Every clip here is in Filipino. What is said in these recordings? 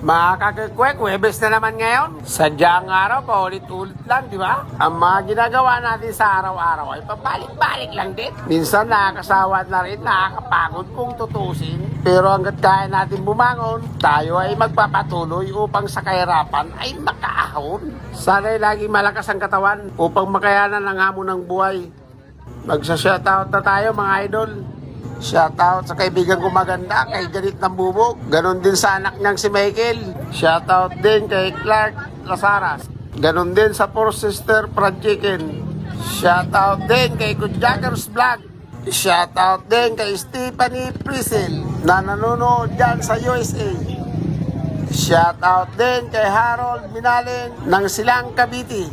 Mga kakikwek, Webes na naman ngayon. Sadyang araw, paulit-ulit lang, di ba? Ang mga ginagawa natin sa araw-araw ay pabalik-balik lang din. Minsan nakakasawa na rin, nakakapagod kung tutusin. Pero hanggat kaya natin bumangon, tayo ay magpapatuloy upang sa kahirapan ay makaahon. Sana'y laging malakas ang katawan upang makayanan ang hamon ng buhay. Magsa-shoutout na tayo mga idol. Shoutout sa kaibigan ko maganda, kay Janit Nambubog. Ganon din sa anak niyang si Michael. Shoutout din kay Clark Lasaras. Ganon din sa Four Sister Fried Chicken. Shoutout din kay Good Jackers Vlog. Shoutout din kay Stephanie Priscil na nanonood dyan sa USA. Shoutout din kay Harold Minaling ng Silang Cavite.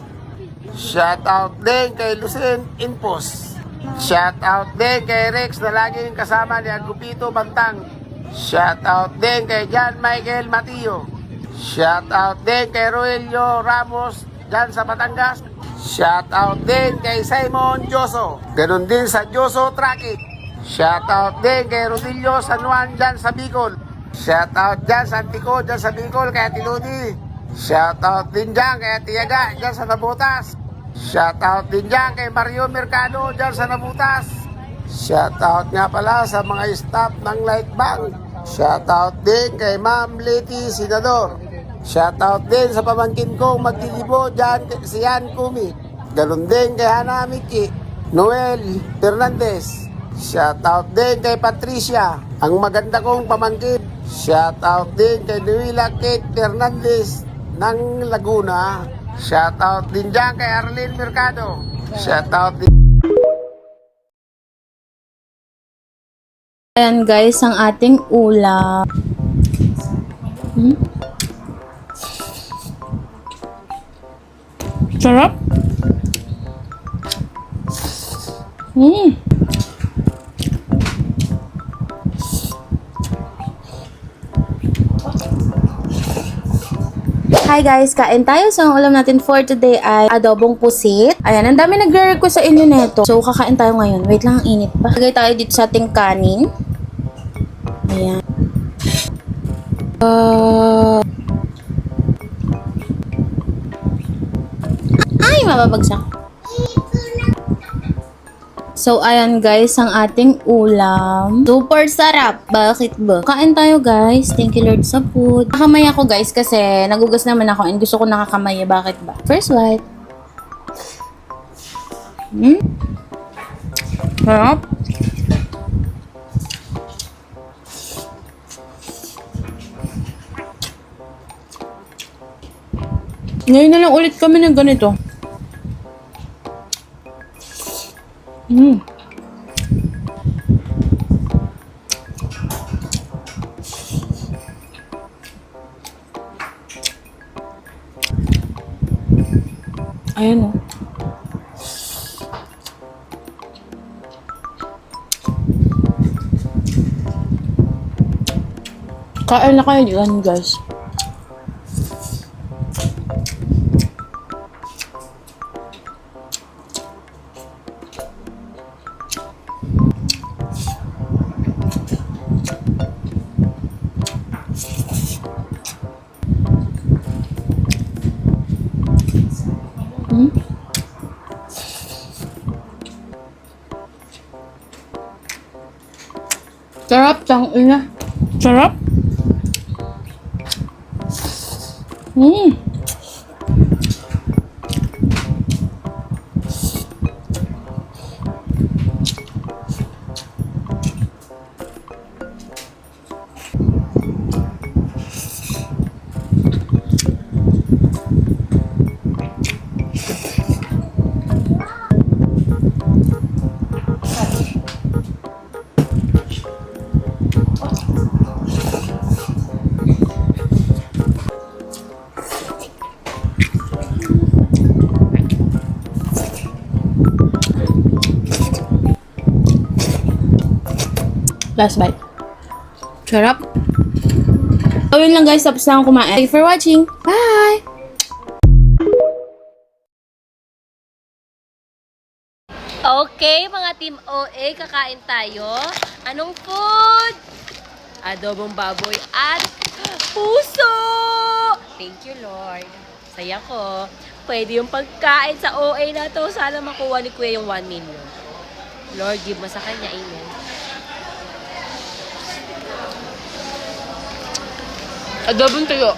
Shoutout din kay Lucien Impos. Shoutout din kay Rex na laging kasama ni Agupito Bantang. Shoutout din kay John Michael Matio. Shoutout din kay Roelio Ramos dyan sa Batangas. Shoutout din kay Simon Joso. Ganon din sa Joso Traffic. Shoutout din kay Rodilio San Juan dyan sa Bicol. Shoutout dyan sa Antico dyan sa Bicol kay Tiludi. Shoutout din dyan kay Tiaga dyan sa Nabutas. Shoutout din dyan kay Mario Mercado dyan sa Nabutas. Shoutout nga pala sa mga staff ng Light Bank. Shoutout din kay Ma'am Leti Senador. Shoutout din sa pamangkin kong magtitibo dyan si Yan Kumi. Ganon din kay Hana Miki, Noel Fernandez. Shoutout din kay Patricia, ang maganda kong pamangkin. Shoutout din kay Nuila Kate Fernandez ng Laguna. Shoutout din dyan kay Arlene Mercado. Shoutout din. Ayan guys, ang ating ulam. Sarap. Hi guys, kain tayo. So, ang ulam natin for today ay adobong pusit. Ayan, ang dami nagre-request sa inyo neto. So, kakain tayo ngayon. Wait lang, ang init pa. Lagay tayo dito sa ating kanin. Ayan. Ay, mababagsak. So, ayan guys, ang ating ulam. Super sarap. Bakit ba? Kain tayo guys. Thank you Lord sa food. Nakakamay ako guys kasi nagugas naman ako and gusto ko nakakamay. Bakit ba? First bite. Sarap. Ngayon na lang ulit kami ng ganito. Ayan o. Kain na kayo dyan guys. Sarap, tangina. Sarap. Last bite. Sarap. So, yun lang guys. Tapos na akong kumain. Thank you for watching. Bye! Okay, mga Team OA, kakain tayo. Anong food? Adobong baboy at puso! you, Lord. Saya ko. Pwede yung pagkain sa OA na to. Sana makuha ni Kuya yung 1 million. Lord, give mo sa kanya. Amen. Adobong tuyo.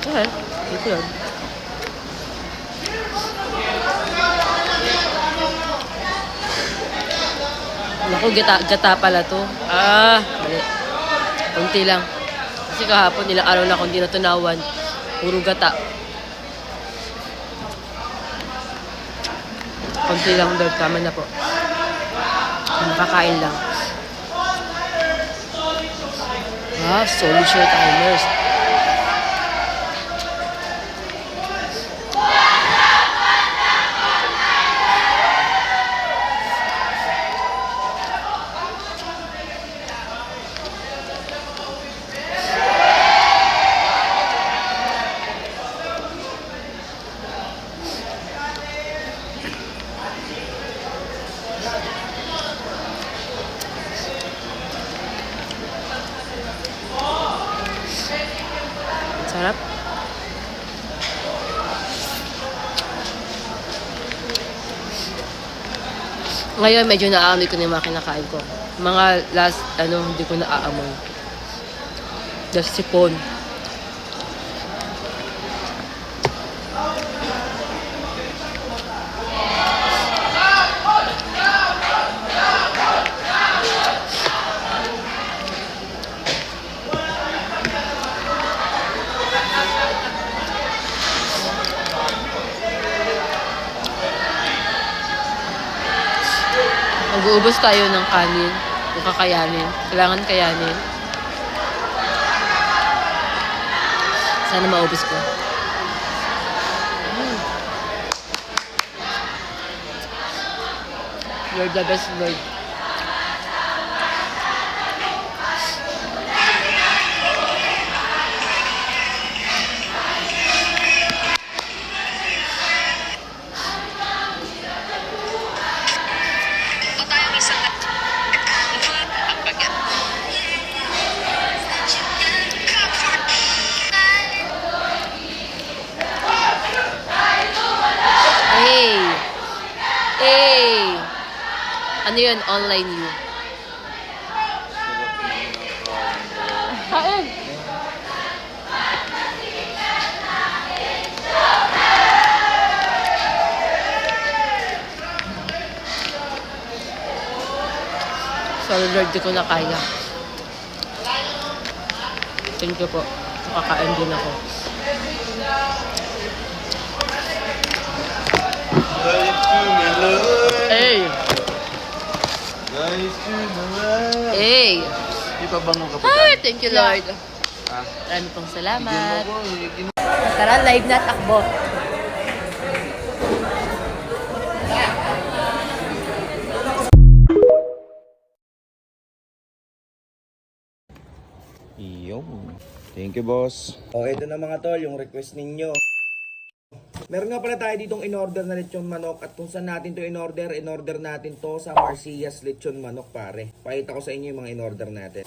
Okay. Ito yun. Naku, gata pala to. Mali. Kunti lang. Kasi kahapon nilang araw na akong di natunawan. Puro gata. Kunti lang daw. Tama na po. Makakain lang. Solid share timers. Sarap. Ngayon, medyo naaamoy ko na yung mga kinakain ko. Mga last, hindi ko naaamoy. Just sipon. Mag-uubos tayo ng kanin. Kung kakayanin. Kailangan kayanin. Sana maubos ko. You're the best, Lord. Ano yun? Online you. Kain! Sorry Lord, di ko na kaya. Thank you po. Nakakain din ako. Hey! Hey! Ipabango ka pa Ay, thank you Lord. Ah. Marami pong salamat. Tara, live na takbo. Yung. Thank you, boss. O, ito na mga tol, yung request ninyo. Meron nga pala tayo ditong in-order na lechon manok at kung saan natin to in-order natin to sa Marcias lechon manok pare. Pakita ko sa inyo yung mga in-order natin.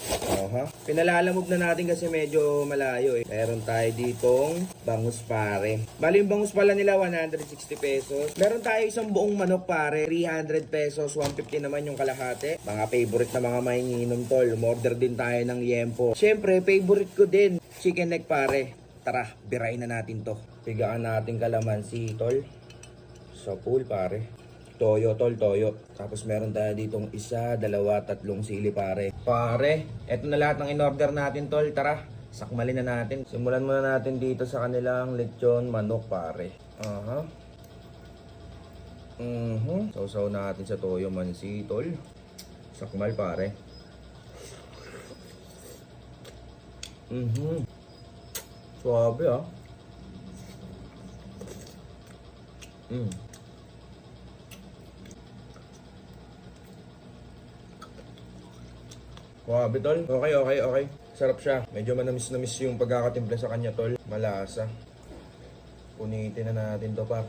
Pinalalamove na natin kasi medyo malayo eh. Meron tayo ditong bangus pare. Bali yung bangus pala nila 160 pesos. Meron tayo isang buong manok pare, 300 pesos, 150 naman yung kalahati. Mga favorite na mga mahinginom tol. Umorder din tayo ng yempo. Siyempre, favorite ko din, chicken neck pare. Tara, birayin na natin to. Pigaan natin kalamansi, tol. Sa pool, pare. Toyo, tol, toyo. Tapos meron tayo ditong 1, 2, 3 sili, pare. Pare, eto na lahat ng in-order natin, tol. Tara, sakmalin na natin. Simulan muna natin dito sa kanilang lechon manok, pare. Sausaw natin sa toyo mansi, tol. Sakmal, pare. Suabe, ah. Suabe, tol. Okay. Sarap siya. Medyo manamis-namis yung pagkakatimpla sa kanya, tol. Malasa. Punitin na natin to, pa.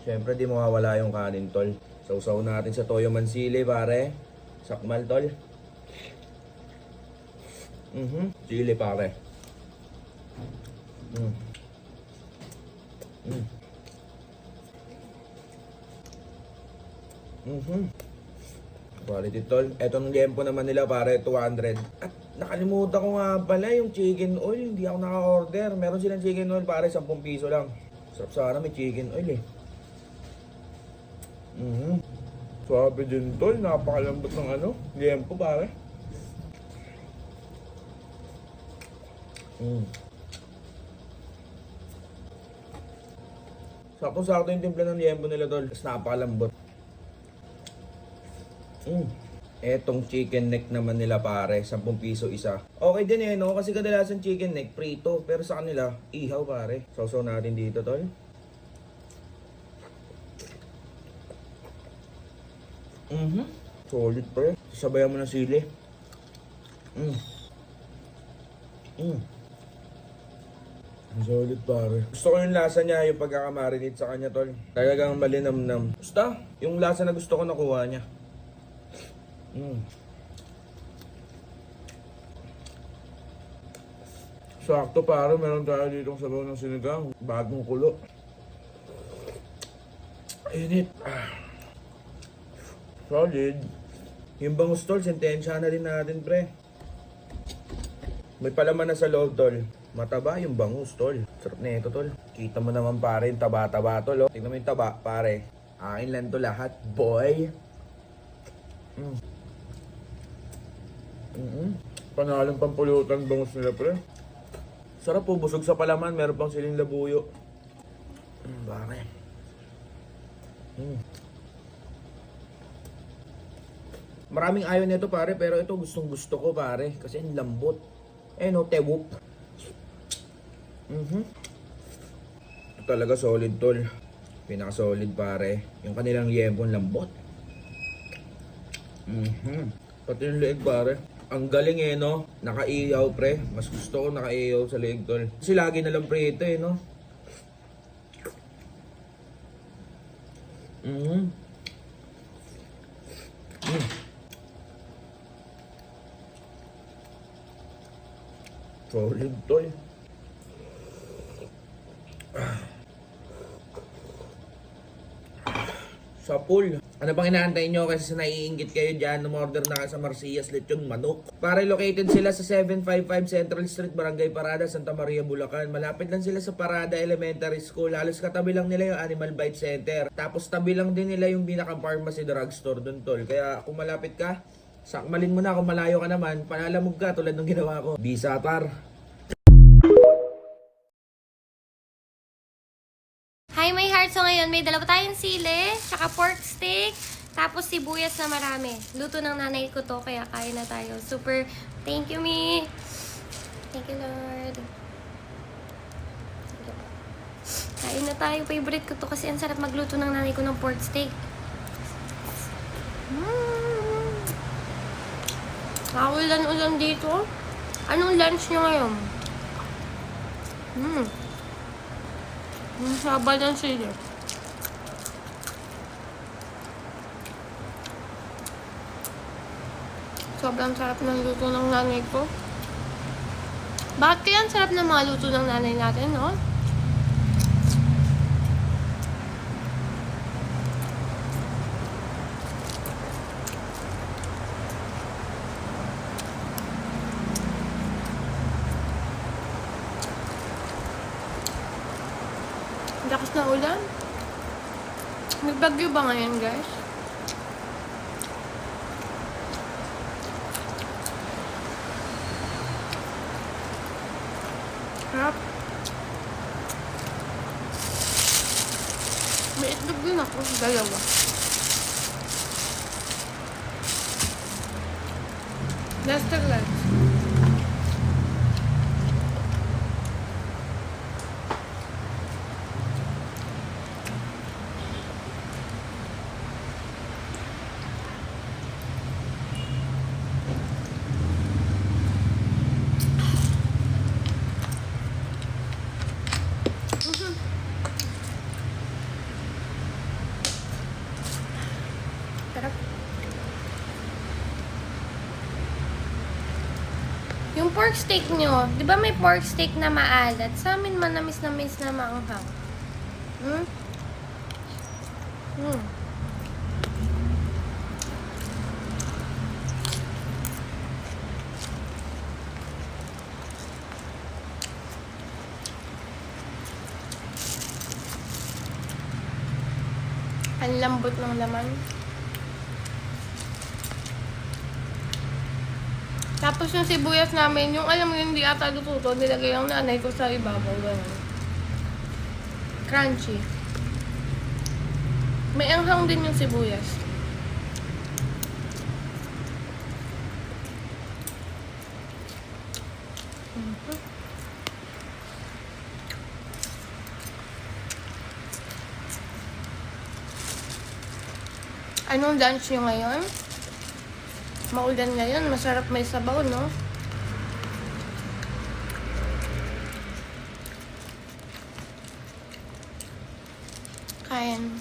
Siyempre, di mawawala yung kanin, tol. Sausaw natin sa toyo mansili, pare. Sakmal, tol. Chili, pare. Quality, tol. Etong liempo naman nila, pare, 200. At nakalimutan ko nga pala yung chicken oil. Hindi ako naka-order. Meron silang chicken oil, pare, 10 piso lang. Sarap sana may chicken oil, eh. Sabi din, tol. Napakalambot ng liempo, pare. Sakto-sakto yung timpla ng liempo nila, tol. Tapos napakalambot. Etong chicken neck naman nila, pare, 10 piso isa. Okay din no? Kasi kadalasan chicken neck, prito. Pero sa kanila, ihaw, pare. Sausaw natin dito, tol. Solid, pre. Sabayan mo ng sili. Solid, pare. Gusto ko yung lasa niya, yung pagkakamarinate sa kanya, tol. Talagang malinamnam. Basta, yung lasa na gusto ko nakuha niya. Sakto, pare. Meron tayo dito sabaw ng sinigang. Bagong kulo. Init. Solid. Yung bangus, tol, sentensya na rin natin, pre. May palaman na sa loob, tol. Mataba yung bangus, tol. Sarap na ito, tol. Kita mo naman, pare, yung taba-taba, tol. Tingnan mo yung taba, pare. Akin lang to lahat, boy. Panalong pampulutan bangus nila, pre. Sarap po, busog sa palaman. Meron pang siling labuyo. Pare. Maraming ayaw nito, pare, pero ito gustong gusto ko, pare. Kasi ang lambot. No, tewup. Ito talaga solid, tol. Pinaka-solid, pare. Yung kanilang liempo lambot. Pati yung leeg, pare. Ang galing, no? Nakaiyaw, pre. Mas gusto ko nakaiyaw sa leeg, tol. Kasi lagi na lang pre ito, no? Solid, tol. Sa pool. Ano bang inaantay nyo kasi naiinggit kayo dyan? Umorder na kayo sa Marcias Lechon Manok. Para located sila sa 755 Central Street, Barangay Parada, Santa Maria, Bulacan. Malapit lang sila sa Parada Elementary School. Halos katabi lang nila yung Animal Bite Center. Tapos tabi lang din nila yung pinaka-pharmacy drugstore dun, tol. Kaya kung malapit ka, sakmalin mo na. Kung malayo ka naman, palalamog ka tulad ng ginawa ko. Bisatar. Hi, my heart. So ngayon, may dalawa tayong sili, tsaka pork steak, tapos sibuyas na marami. Luto ng nanay ko to, kaya kain na tayo. Super, thank you, me. Thank you, Lord. Kain na tayo. Favorite ko to kasi ang sarap magluto ng nanay ko ng pork steak. Ulan-ulan dito. Anong lunch nyo ngayon? Haba ng sili. Sobrang sarap ng luto ng nanay ko. Bakit kaya ang sarap ng mga luto ng nanay natin, no? Lakas na ulan. Nagbagyo ba ngayon, guys? Sarap. May itlog din ako. Dalawa. Lester lunch. Yung pork steak nyo, di ba may pork steak na maalat? Sa amin manamis na maanghang. Hmm? Hmm. Ang lambot ng laman. Tapos yung sibuyas namin, yung alam mo yun, hindi ata lututo, nilagay yung nanay ko sa ibabaw. Ganun. Crunchy. May anghang din yung sibuyas. Anong lunch nyo ngayon? Maulan ngayon. Masarap may sabaw, no? Kain.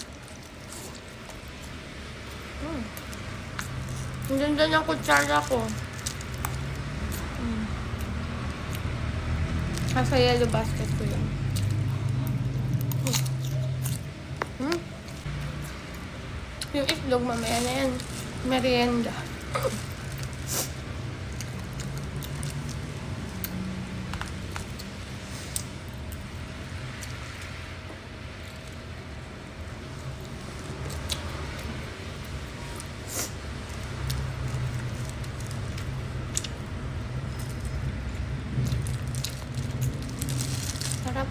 Ang ganda ng kutsara ko. Nasa yellow basket ko yun. Yung itlog mamaya na yan. Merienda. Sarap.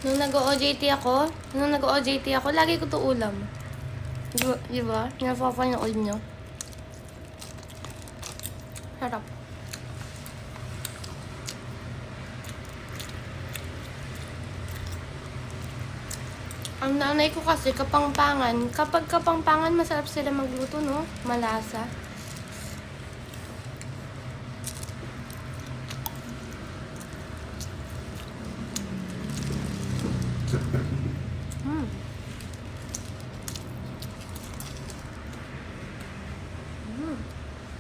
Nung nag-OJT ako, lagi ko to ulam. Di ba? Napapanood nyo. Sarap. Ang nanay ko kasi kapangpangan. Kapag kapangpangan, masarap sila magluto, no? Malasa.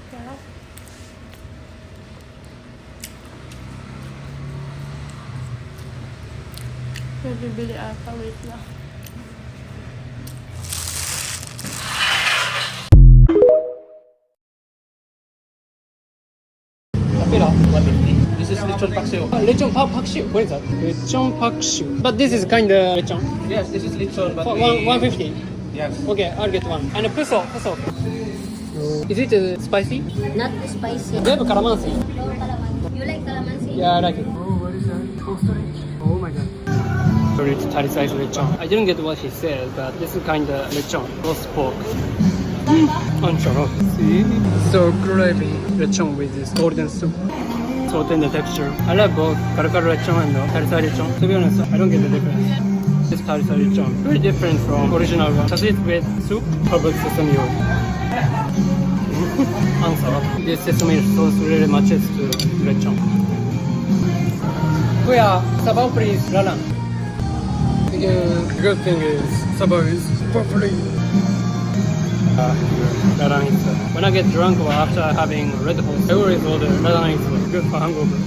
Sarap. May bibili ata. Wait lang. Kapila, 150. This is lechon paksiw. Lechon paksiw. What is that? Lechon paksiw. But this is kind of lechon. Yes, this is lechon, but 150. yes. Okay, I'll get one. And a puso. Is it spicy? Not spicy. They have calamansi. No calamansi. You like calamansi? Yeah, I like it. Oh, what is that? Ostrich. Oh my god. Sorry, it's tiny size lechon. I didn't get what he said, but this is kind of lechon. Roast pork. Anchovies. See? So gravy. Lechon with this golden soup. So tender texture. I like both karu lechon and tari lechon. To be honest, I don't get the difference. This tari lechon. Very different from original one. Does it with soup or with sesame oil? Answer. This sesame sauce really matches to lechon. Kuya, sabaw please, Lalan. The good thing is, sabaw is properly. Lalan is when I get drunk or after having Red Bull, I always order Lalan is good for hangover.